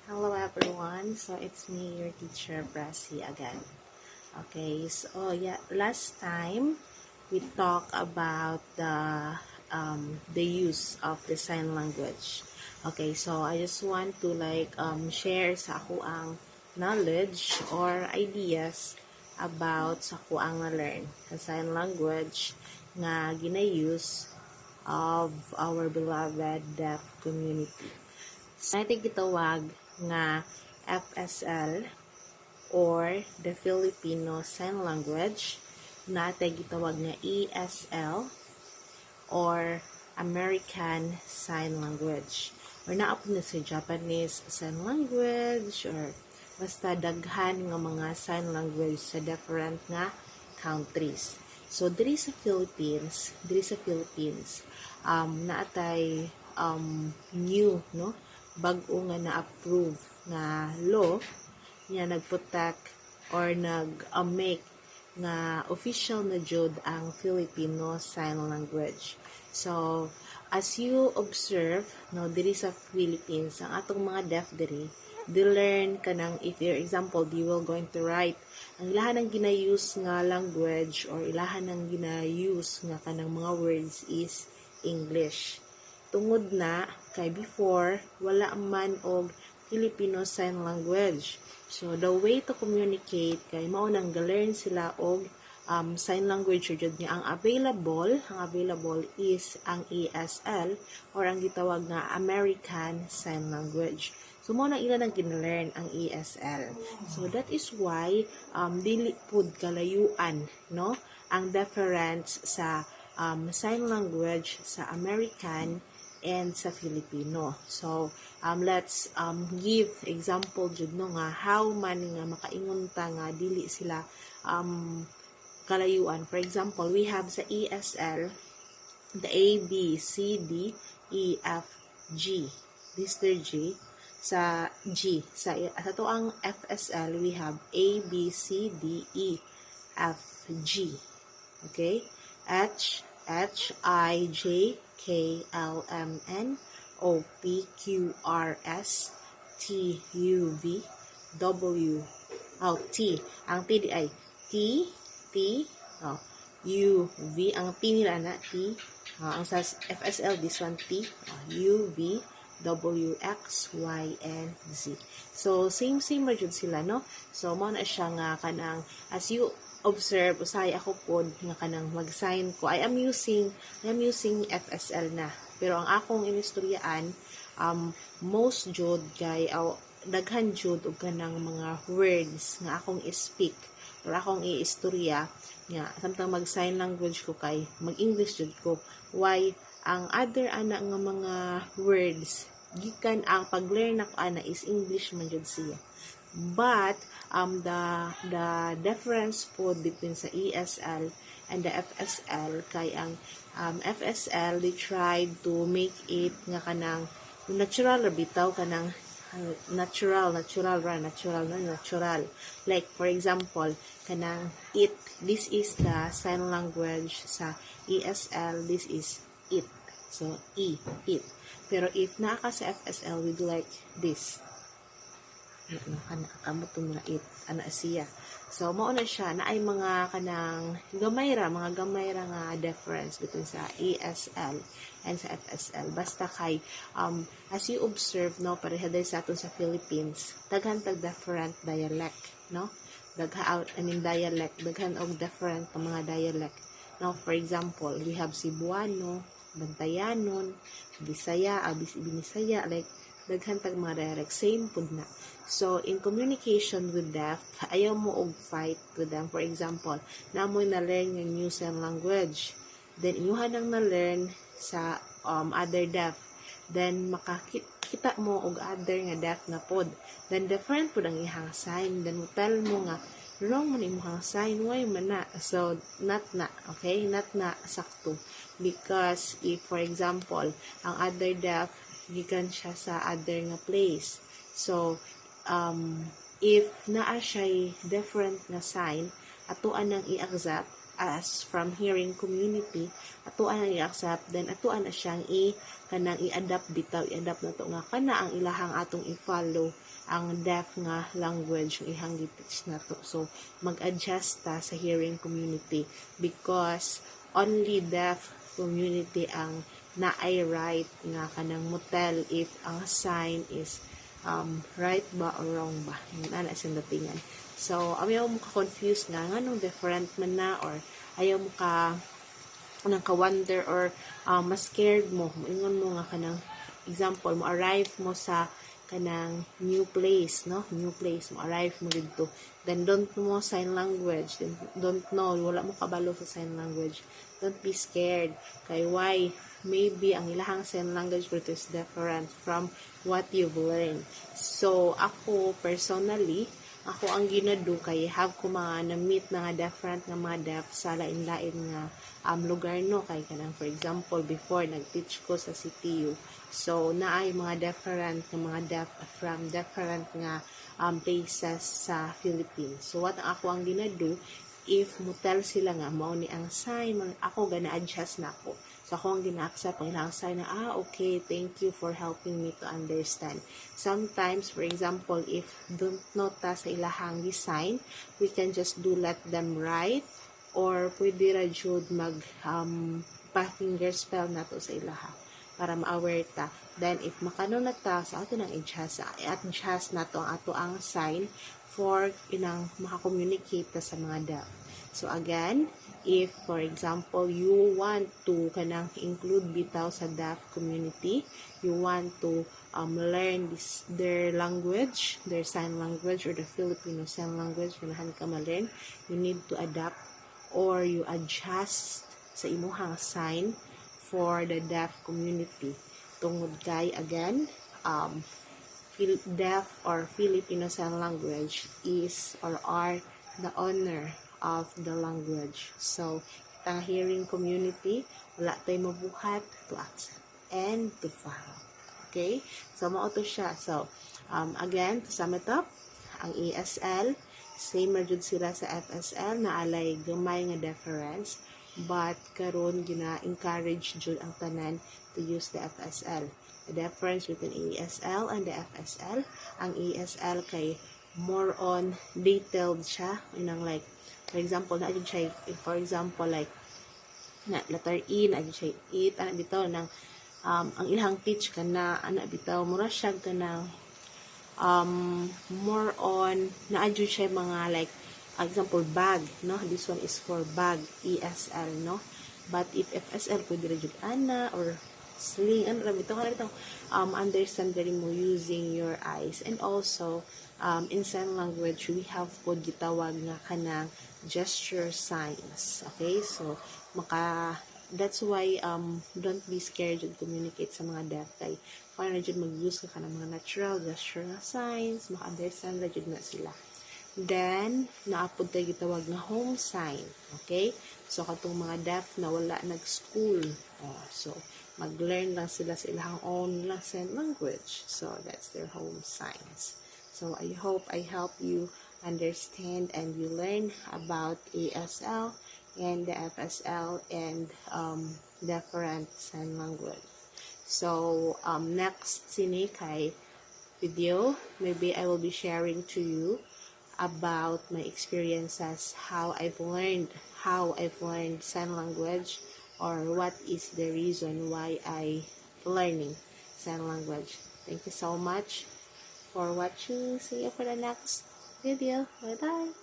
Hello everyone, so it's me, your teacher Brasi again. Okay, so yeah, last time we talked about the use of the sign language. Okay, so I just want to share sa ako ang knowledge or ideas about sa ako ang na-learn sa sign language nga gina-use of our beloved deaf community. So, natin gitawag nga FSL or the Filipino Sign Language, natin gitawag nga ESL or American Sign Language, or naapon na sa Japanese Sign Language, or basta daghan nga mga sign language sa different nga countries. So diri sa Philippines, naatay new, no, bag-o nga na-approve nga law nga nagprotect or nag-make nga official na jud ang Filipino Sign Language. So, as you observe, no, diri sa Philippines, ang atong mga deaf diri, they learn kanang, if for example, they will going to write, ang ilahan ng gina-use nga language or ilahan ng gina-use nga kanang mga words is English. Tungod na kay before wala man og Filipino Sign Language. So the way to communicate kay mao nang ga-learn sila og sign language jud nga ang available is ang ESL or ang gitawag nga American Sign Language. So mo na ila nang gina-learn ang ESL. So that is why dili pud kalayuan, no, ang difference sa sign language sa American and sa Filipino. So, let's give example jud no nga how man nga makaingon ta nga dili sila kalayuan. For example, we have sa ESL the A, B, C, D, E, F, G. Lister G. Sa G. Sa to ang FSL, we have A, B, C, D, E, F, G. Okay? H, I, J, K, L, M, N, O, P, Q, R, S, T, U, V, W, T. Ang T di ay U, V. Ang T nila na, T. Ang sa FSL, this one, T, U, V, W, X, Y, and Z. So, same jud sila, no? So, mo na siya nga kanang, as you observe, usay ako po nga kanang mag-sign ko. I am using FSL na. Pero ang akong inistoryaan, most jud kay daghan jud og kanang mga words nga akong i-speak or akong i-istorya nga samtang mag-sign language ko kay mag-English jud ko. Why ang other ana nga mga words gikan ang pag-learn ako ana is English man jud siya. But the difference po between sa ESL and the FSL kay ang FSL they tried to make it nga kanang natural or bitaw kanang natural like for example kanang it, this is the sign language sa ESL, this is it, so it. Pero if naa ka sa FSL we do like this, kamot na it, ana siya. So mao na siya na ay mga kanang mga gamay ra nga difference between sa ESL and sa FSL. Basta kay as you observe, no, pareha dahil sa aton sa Philippines daghan tag different dialect, no, dialect daghan og different pa mga dialect. Now for example, we have Cebuano, Bantayanon, Bisaya, Binisaya, like daghan tag mga dialect, same pud na. So in communication with deaf, ayaw mo og fight with them. For example, namoy na learn yung new sign language, then inyuhan nang na learn sa other deaf, then makakita mo og other nga deaf na pod, then different pud ang ihang sign, then mo tell mo nga wrong man imong sign, why man na. So not na, okay, not na sakto, because if for example ang other deaf gikan siya sa other nga place, so if naa siya different nga sign, atuan nang i-accept as from hearing community, atuan nang i-accept, then atuan na siyang kanang i-adapt na to nga kana ang ilahang atong i-follow ang deaf nga language yung ihang gi-teach na to. So mag-adjust ta sa hearing community because only deaf community ang naay right nga kanang motel if ang sign is right ba or wrong ba. Yun ana sa datingan. So ayaw mo ka-confuse nga nganong different man na or ayaw mo ka nang ka-wonder or mas scared mo. Ingon mo nga kanang example mo arrive mo sa kanang new place, no? New place mo arrive mo dito. Then don't know sign language. Then don't know, wala mo kabalo sa sign language. Don't be scared. Kay why? Maybe ang ilahang sign language dito is different from what you've learned. So ako personally, ako ang ginado kay have ko mga na-meet na nga different nga mga deaf sa lain-lain nga lugar no kay kanang for example before nag-teach ko sa CTU. So naay mga different nga mga deaf from different nga places sa Philippines. So what ako ang ginado if mutel sila nga mao ni ang sign ako gana adjust na ako. So ako ang gina-accept ang ilang sign na okay, thank you for helping me to understand. Sometimes for example if don't know ta sa ilahang design, we can just do let them write or pwede ra jud mag pa-finger spell nato sa ilaha para ma-aware ta. Then if makano na ta sa ato nang adjust nato ang ato ang sign for inang maka-communicate ta sa mga deaf. So again, if for example you want to kanang include bitaw sa deaf community, you want to learn their language, their sign language or the Filipino sign language, ganahan ka ma-learn, you need to adapt or you adjust sa imuhang sign for the deaf community. Tungod kay again, deaf or Filipino sign language is or are the owner of the language. So, ang hearing community, wala tayo mabuhat to accept and to follow. Okay? So, mao to siya. So, again, to sum it up, ang ESL, same jud sila sa FSL na alay gamay nga difference, but karon gina-encourage jud ang tanan to use the FSL. The difference between ESL and the FSL, ang ESL kay more on detailed siya, inang like for example na adjud siya for example like na letter E na adjud siya 8 ana bitaw nang ang ilang teach kana ana bitaw mura siya kanang more on na adjud siya mga like example bag, no, this one is for bag ESL, no, but if FSL pwede ra jud ana or sling ano ra bitaw understand very mo using your eyes. And also in sign language we have pod gitawag nga kanang gesture signs. Okay, so that's why don't be scared to communicate sa mga deaf kay paano na jud mag-use ka ng mga natural gesture nga signs, maka-understand na jud na sila. Then naapod tayo gitawag nga home sign. Okay, so katong mga deaf na wala nag-school, so mag-learn lang sila sa ilang own sign language, so that's their home signs. So I hope I help you understand and you learn about ESL and the FSL and different sign language. So next sini kay video, maybe I will be sharing to you about my experiences, how I've learned sign language, or what is the reason why I learning sign language. Thank you so much for watching. See you for the next video. Bye bye.